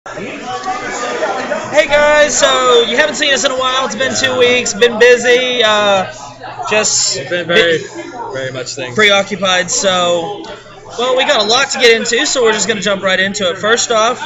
Hey guys, so you haven't seen us in a while. It's been 2 weeks. Been busy. Just We've been very much things. preoccupied. So, well, we got a lot to get into. So we're just gonna jump right into it. First off,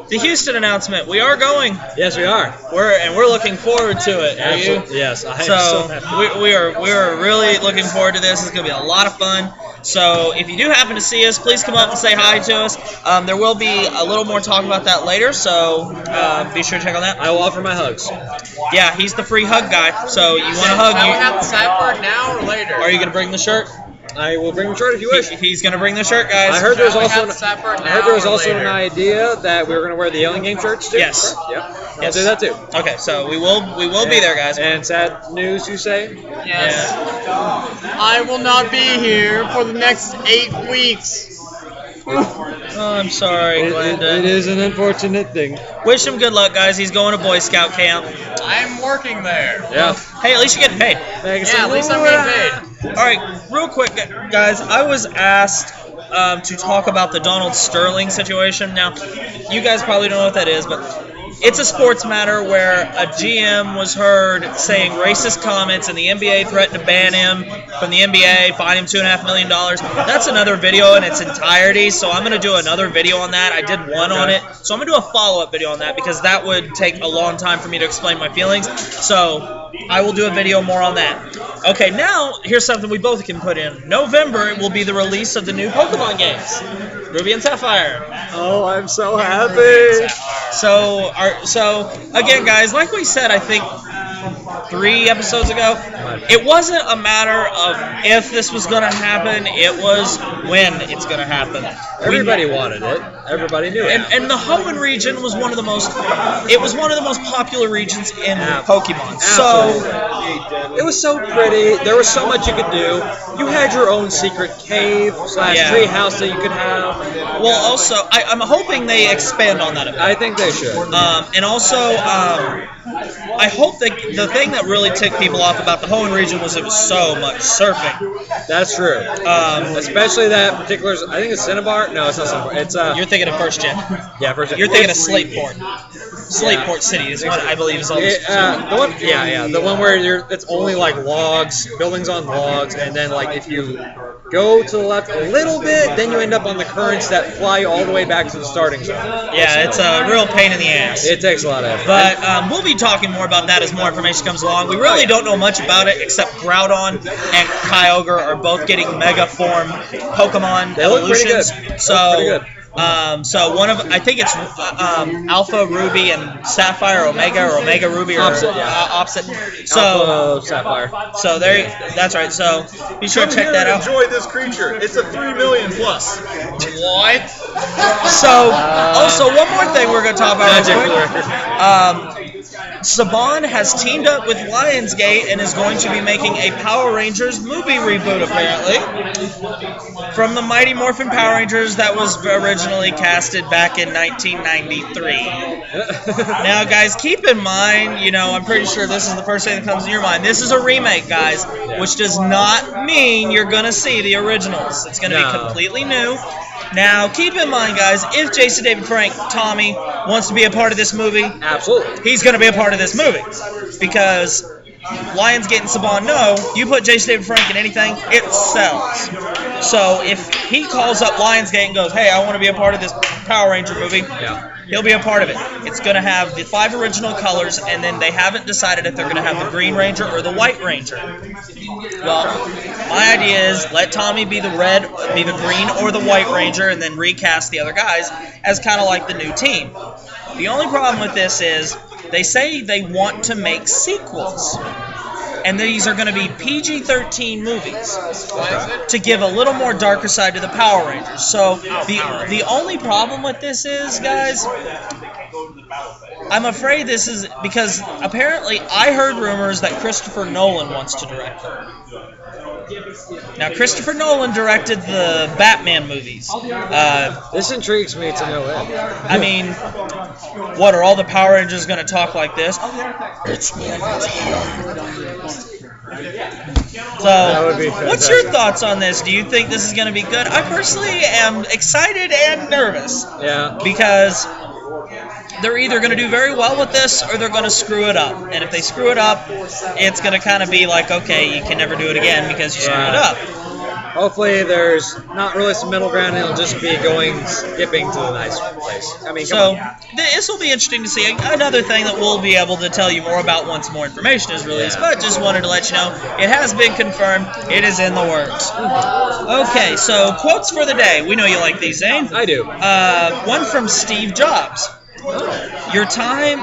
the Houston announcement. We are going. Yes, we are. We're looking forward to it. Are you? Absolutely. Yes, I am So so happy. we are really looking forward to this. It's gonna be a lot of fun. So if you do happen to see us, please come up and say hi to us. There will be a little more talk about that later, so be sure to check on that. I will offer my hugs. Yeah, he's the free hug guy. So you want a hug? I will have the sideboard now or later. Are you gonna bring the shirt? I will bring the shirt if you wish. He's gonna bring the shirt, guys. I heard there was I also have the sideboard I heard there was now or also an later. idea that we were going to wear the Alien Game shirts too. Yes. Yep. I'll Yes. do that too. Okay, so we will be there, guys. And sad news, you say? Yes. I will not be here for the next 8 weeks. Oh, I'm sorry, Glenda. It is an unfortunate thing. Wish him good luck, guys. He's going to Boy Scout camp. I'm working there. Yeah. Hey, at least you're getting paid. Yeah, at least I'm getting paid. All right, real quick, guys. I was asked to talk about the Donald Sterling situation. Now, you guys probably don't know what that is, but it's a sports matter where a GM was heard saying racist comments, and the NBA threatened to ban him from the NBA, fine him $2.5 million. That's another video in its entirety, so I'm going to do another video on that. I did one on it, so I'm going to do a follow-up video on that because that would take a long time for me to explain my feelings. So I will do a video more on that. Okay, now here's something we both can put in. November it will be the release of the new Pokemon games, Ruby and Sapphire. Oh, I'm so happy. So again, guys, like we said, I think 3 episodes ago, it wasn't a matter of if this was going to happen, it was when it's going to happen. Everybody wanted it. Everybody knew it. And the Hoenn region was one of the most popular regions in Pokemon. So it was so pretty. There was so much you could do. You had your own secret cave / tree house that you could have. well, also I'm hoping they expand on that a bit. I think they should. And also, I hope that the thing that really ticked people off about the Hoenn region was it was so much surfing. That's true. Especially that particular. I think it's Cinnabar. No, it's not Cinnabar. It's You're thinking of first gen. yeah, first. You're thinking of Slateport. Slateport City is what I believe is all this. The one, the one where it's only like logs, buildings on logs, and then like if you go to the left a little bit, then you end up on the currents that fly you all the way back to the starting zone. Yeah, it's a real pain in the ass. It takes a lot of effort. But we'll be talking more about that as more information comes along. We really don't know much about it except Groudon and Kyogre are both getting Mega Form Pokemon They look pretty evolutions. good. So, so one of I think it's Alpha Ruby and Sapphire, Omega or Omega Ruby or Opposite, yeah. opposite. So Alpha Sapphire. so there, that's right. So be sure to check that out. Enjoy this creature. It's a 3 million plus. What? So, also, one more thing we're going to talk about real quick. Saban has teamed up with Lionsgate and is going to be making a Power Rangers movie reboot, apparently, from the Mighty Morphin Power Rangers that was originally casted back in 1993. Now, guys, keep in mind, I'm pretty sure this is the first thing that comes to your mind. This is a remake, guys, which does not mean you're going to see the originals. It's going to be completely new. Now, keep in mind, guys, if Jason David Frank, Tommy, wants to be a part of this movie, Absolutely. he's going to be a part of this movie. Because Lionsgate and Saban know, you put Jason David Frank in anything, it sells. So if he calls up Lionsgate and goes, hey, I want to be a part of this Power Ranger movie, he'll be a part of it. It's going to have the 5 original colors, and then they haven't decided if they're going to have the Green Ranger or the White Ranger. Well, my idea is let Tommy be the green or the White Ranger, and then recast the other guys as kind of like the new team. The only problem with this is they say they want to make sequels. And these are going to be PG-13 movies to give a little more darker side to the Power Rangers. So the only problem with this is, guys, I'm afraid this is because apparently I heard rumors that Christopher Nolan wants to direct them. Now, Christopher Nolan directed the Batman movies. This intrigues me to no end. I mean, what, are all the Power Rangers going to talk like this? It's me. That would be So, what's your fantastic. thoughts on this? Do you think this is going to be good? I personally am excited and nervous Yeah. because they're either going to do very well with this or they're going to screw it up. And if they screw it up, it's going to kind of be like, okay, you can never do it again because you screwed it up. Hopefully there's not really some middle ground, and it'll just be skipping to the nice place. I mean, so this will be interesting to see. Another thing that we'll be able to tell you more about once more information is released, but just wanted to let you know it has been confirmed. It is in the works. Okay, so quotes for the day. We know you like these, Zane. I do. One from Steve Jobs. Your time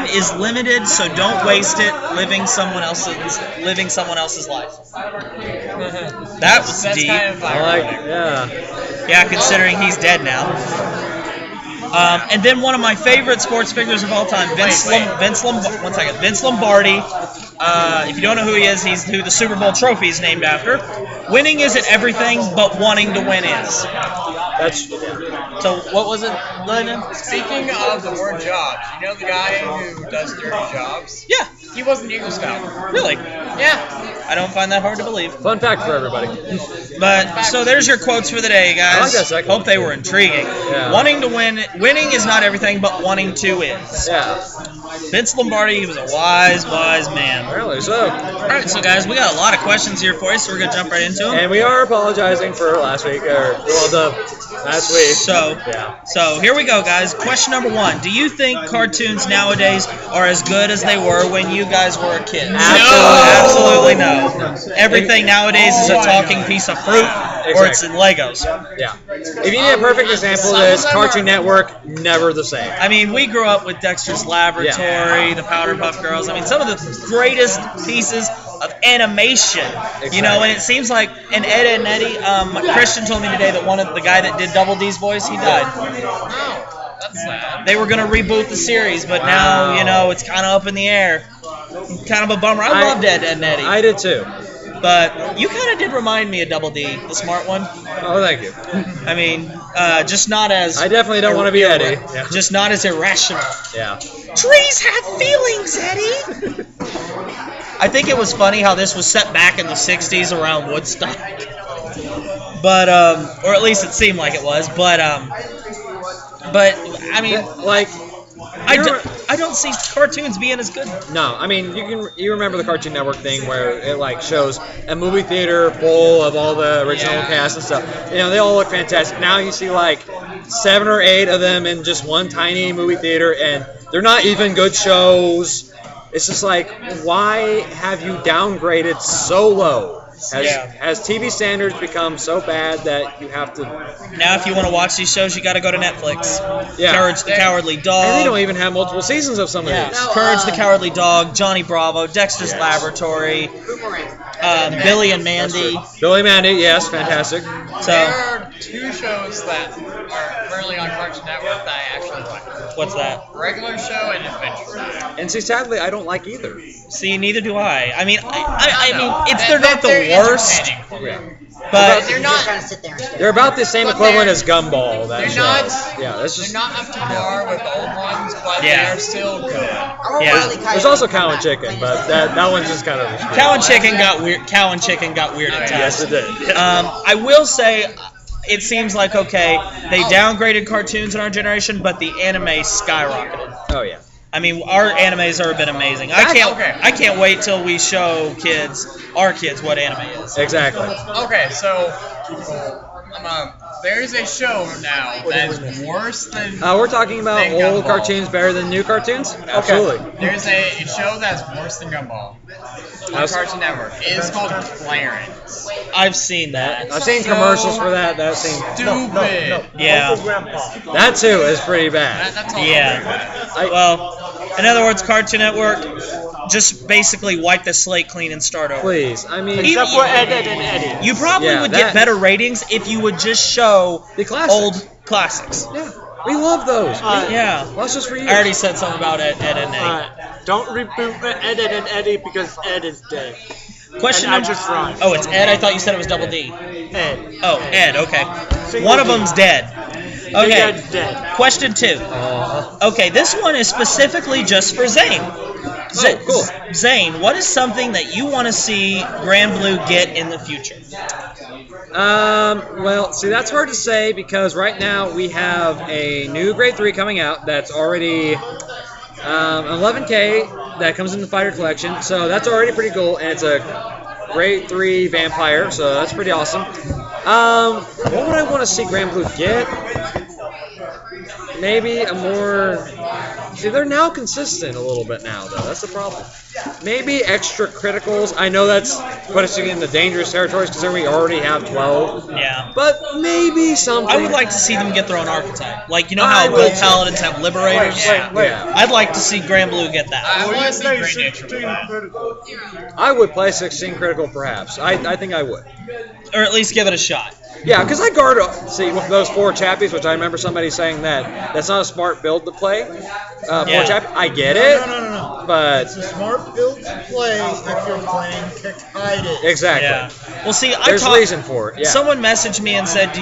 is limited, so don't waste it living someone else's life. That was deep. Yeah, considering he's dead now. And then one of my favorite sports figures of all time, Vince Lombardi. If you don't know who he is, he's who the Super Bowl trophy is named after. Winning isn't everything, but wanting to win is. So what was it, Lennon? Speaking of the word jobs, you know the guy who does dirty jobs? Yeah. He was an Eagle Scout. Really? Yeah. I don't find that hard to believe. Fun fact for everybody. But so there's your quotes for the day, guys. I like that second Hope they were intriguing. Yeah. Winning is not everything, but wanting to is. Yeah. Vince Lombardi, he was a wise man. Apparently so. All right, so guys, we got a lot of questions here for you, so we're gonna jump right into them. And we are apologizing for last week, the last week. So here we go, guys. Question number 1: do you think cartoons nowadays are as good as they were when you guys were kids? Absolutely no. Everything nowadays is a talking piece of fruit, or it's in Legos. Yeah. If you need a perfect example of this, Cartoon Network, never the same. I mean, we grew up with Dexter's Laboratory, the Powderpuff Girls. I mean, some of the greatest pieces of animation, you know, and it seems like in Ed, Edd n Eddy, Christian told me today that the guy that did Double D's voice, he died. Oh, that's sad. They were going to reboot the series, but now, you know, it's kind of up in the air. Kind of a bummer. I loved Ed, Edd n Eddy. I did too. But you kind of did remind me of Double D, the smart one. Oh, thank you. I mean, just not as... I definitely don't want to be Eddie. Yeah. Just not as irrational. Yeah. Trees have feelings, Eddie! I think it was funny how this was set back in the 60s around Woodstock. But, or at least it seemed like it was. But I mean... Like... I don't see cartoons being as good. No, I mean you remember the Cartoon Network thing where it like shows a movie theater full of all the original cast and stuff. You know, they all look fantastic. Now you see like 7 or 8 of them in just one tiny movie theater, and they're not even good shows. It's just like, why have you downgraded so low? Has TV standards become so bad that you have to... Now if you want to watch these shows, you got to go to Netflix. Yeah. Courage the Cowardly Dog. And they don't even have multiple seasons of some of these. Courage the Cowardly Dog, Johnny Bravo, Dexter's Laboratory, Billy and Mandy. Billy and Mandy, yes, fantastic. So there are 2 shows that are currently on Cartoon Network that I actually like. What's that? Regular Show and Adventure. And see, sadly, I don't like either. See, neither do I. I mean, they're not the worst. But they're not. They're about the same equivalent as Gumball. They're not. They're not up to par with old ones, but they're still good. Yeah. There's also Cow and Chicken, but that one's just kind of. Cow and Chicken got weird. Cow and Chicken got weird at times. Yes, it did. I will say, it seems like they downgraded cartoons in our generation, but the anime skyrocketed. Oh yeah. I mean, our animes have been amazing. I can't wait till we show our kids what anime is. Exactly. Okay, so there's a show now that's worse than... we're talking about old cartoons better than new cartoons? Absolutely. There's a show that's worse than Gumball on Cartoon Network. It's called Clarence. I've seen that. I've seen commercials for that. That seems stupid. Yeah. That too is pretty bad. That's all well, in other words, Cartoon Network, just basically wipe the slate clean and start over. Please, I mean... Except for Ed, Edd n Eddy. You probably would get better ratings if you would just show the old classics. Yeah, we love those. That's just for you. I already said something about Ed, Edd n Eddy. Don't reboot Ed, Edd n Eddy because Ed is dead. Question and I just rhymed. Oh, it's Ed? I thought you said it was Double D. Ed. Oh, Ed, okay. One of them's dead. Okay. Dead. Question 2. Okay, this one is specifically just for Zane. Cool. Zane, what is something that you want to see Grand Blue get in the future? Well, see, that's hard to say because right now we have a new Grade 3 coming out that's already 11K that comes in the Fighter Collection, so that's already pretty cool, and it's a Grade 3 vampire, so that's pretty awesome. What would I want to see Grand Blue get? Maybe a more... See, they're now consistent a little bit now, though. That's the problem. Maybe extra criticals. I know that's put us in the dangerous territories because we already have 12. Yeah. But maybe something. I would like to see them get their own archetype. Like, you know how Gold Paladins have Liberators? Yeah. I'd like to see Grand Blue get that. I want to see Great Nature. I would play 16 critical, perhaps. I think I would. Or at least give it a shot. Yeah, because I guard. See, with those 4 chappies, which I remember somebody saying that's not a smart build to play. 4 chappies. I get it. No. But It's a smart build to play if you're playing Kikaitis. exactly. Yeah. Well, see, There's reason for it. Yeah. Someone messaged me and said,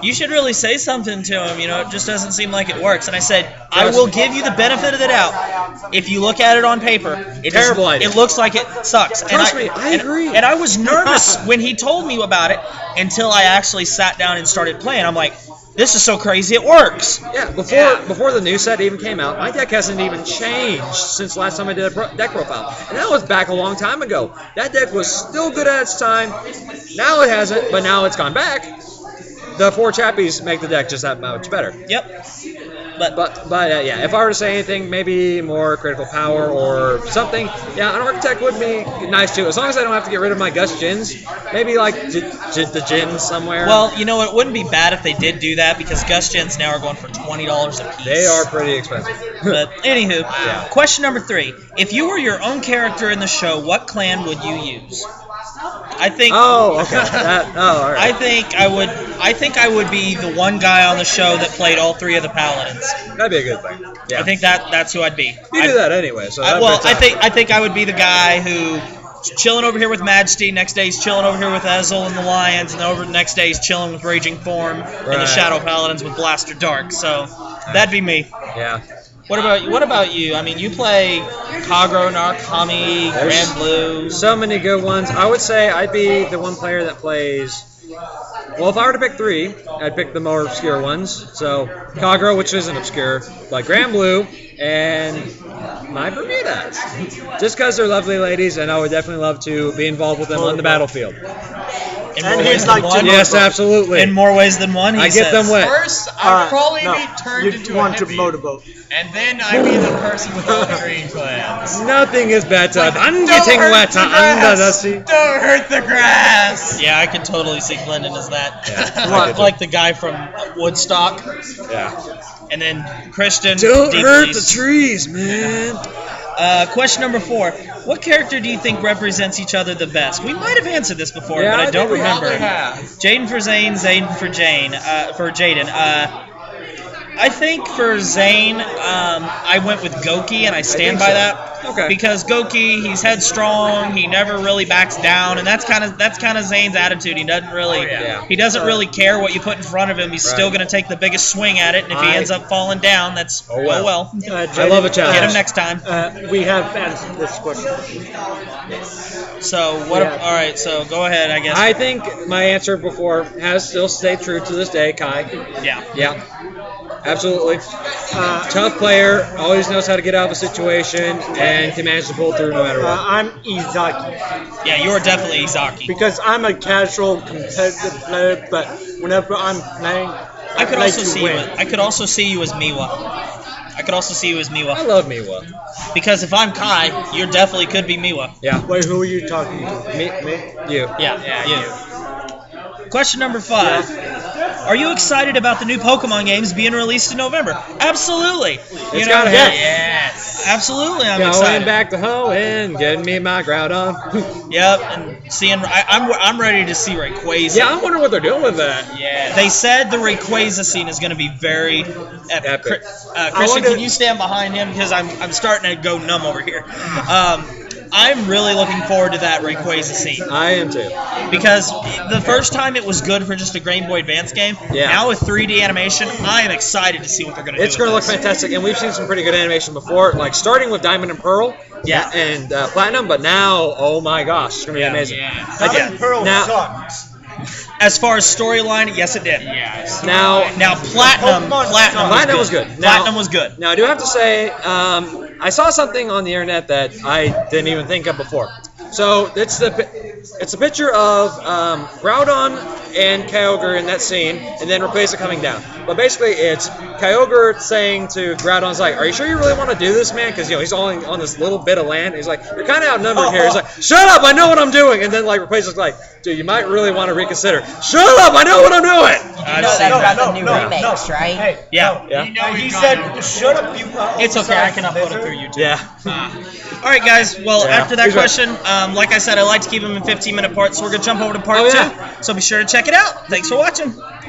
you should really say something to him. You know, it just doesn't seem like it works. And I said, I will give you the benefit of the doubt. If you look at it on paper, Terrible idea. it looks like it sucks. Trust me, I agree. And I was nervous when he told me about it until I actually sat down and started playing. I'm like, this is so crazy, it works. Yeah, before the new set even came out, my deck hasn't even changed since last time I did a deck profile. And that was back a long time ago. That deck was still good at its time. Now it hasn't, but now it's gone back. The 4 chappies make the deck just that much better. Yep. But yeah, if I were to say anything, maybe more critical power or something. Yeah, an architect would be nice too, as long as I don't have to get rid of my Gus Jins. Maybe like the Jins somewhere. Well, you know, it wouldn't be bad if they did do that because Gus Gens now are going for $20 a piece. They are pretty expensive. But anywho, Yeah. Question number 3: if you were your own character in the show, what clan would you use? I think. Oh, okay. All right. I think I would be the one guy on the show that played all 3 of the paladins. That'd be a good thing. Yeah. I think that's who I'd be. You do that anyway, so that Well, fits out. I think I would be the guy who chilling over here with Majesty, next day he's chilling over here with Ezel and the Lions, and over the next day he's chilling with Raging Form and the Right. Shadow Paladins with Blaster Dark. So that'd be me. Yeah. What about you? I mean, you play Kagro, Narukami, There's Grand Blue. So many good ones. I would say I'd be the one player that plays. Well, if I were to pick 3, I'd pick the more obscure ones. So Kagro, which isn't obscure, like Grand Blue, and my Bermudas. Just because they're lovely ladies, and I would definitely love to be involved with them on the battlefield. In And more he's ways like than one. Jimmy. Yes, absolutely. In more ways than one, he I get says. them wet. First, I'd probably no, be turned you into a want to heavy, motorboat. and then I'd be the person with all the green clans. Nothing is better Like, than don't getting hurt wet the under grass. the sea. Don't hurt the grass. Yeah, I can totally see Glendon as that. Yeah, like, I could like the guy from Woodstock, Yeah. and then Christian. Don't Deep hurt Freeze. the trees, man. Question number 4: what character do you think represents each other the best? We might have answered this before, Yeah, but I I don't think we remember. Probably have. Jaden for Zane, Zane for Jaden. I think for Zane, I went with Goki, and I stand think by so. that. Okay. Because Goki, he's headstrong, he never really backs down, and that's kind of Zane's attitude. He doesn't really, Yeah. he doesn't really care what you put in front of him. He's still Right. going to take the biggest swing at it, and if he ends up falling down, that's Oh, well. well. I love a challenge. Get him next time. We have answered this question. So what? Yeah. All right. So go ahead. I guess. I think my answer before has still stayed true to this day, Kai. Yeah. Yeah. Absolutely. Tough player, always knows how to get out of a situation, and can manage to pull through no matter what. I'm Izaki Yeah. You're definitely Izaki. because I'm a casual competitive player, but whenever I'm playing, I could play also to see win. you. I could also see you as Miwa. I could also see you as I Miwa. love Miwa. Because if I'm Kai, you definitely could be Miwa. Yeah. Wait, who are you talking to? Me? You. Yeah. You. Question number 5. Are you excited about the new Pokemon games being released in November? Absolutely. It's gotta happen. Yes. Absolutely, I'm Going excited. back to Hoenn, getting me my Groudon. Yep, and seeing I'm ready to see Rayquaza. Yeah, I'm wondering what they're doing with that. Yeah. They said the Rayquaza scene is going to be very epic. Epic. Christian, wonder- can you stand behind him because I'm starting to go numb over here. I'm really looking forward to that Rayquaza scene I am too. because the first time it was good for just a Game Boy Advance game. Yeah. Now with 3D animation, I am excited to see what they're going to do. It's going to look with this. fantastic, and we've seen some pretty good animation before, like starting with Diamond and Pearl. Yeah. And Platinum, but now, oh my gosh, it's going to be Yeah. amazing. Yeah. Diamond Pearl Now- sucks. As far as storyline, yes, it did. Yes. Now Platinum was good. Platinum was good. Now I do have to say, I saw something on the internet that I didn't even think of before. So it's a picture of Groudon and Kyogre in that scene, and then Rayquaza coming down. But basically, it's Kyogre saying to Groudon's like, "Are you sure you really want to do this, man? Because he's only on this little bit of land." He's like, "You're kind of outnumbered here." He's like, "Shut up! I know what I'm doing." And then like Rayquaza's like, "Dude, you might really want to reconsider." "Shut up! I know what I'm doing." I've know seen that's that. about the new remakes, right? Hey, Yeah. Yeah. You know he said, "Shut up, you." It's okay. I can upload it through YouTube. Yeah. All right, guys. Well, Yeah. after that He's right. question, like I said, I like to keep them in 15-minute parts, so we're gonna jump over to part Oh, 2. yeah. So be sure to check it out. Thanks for watching.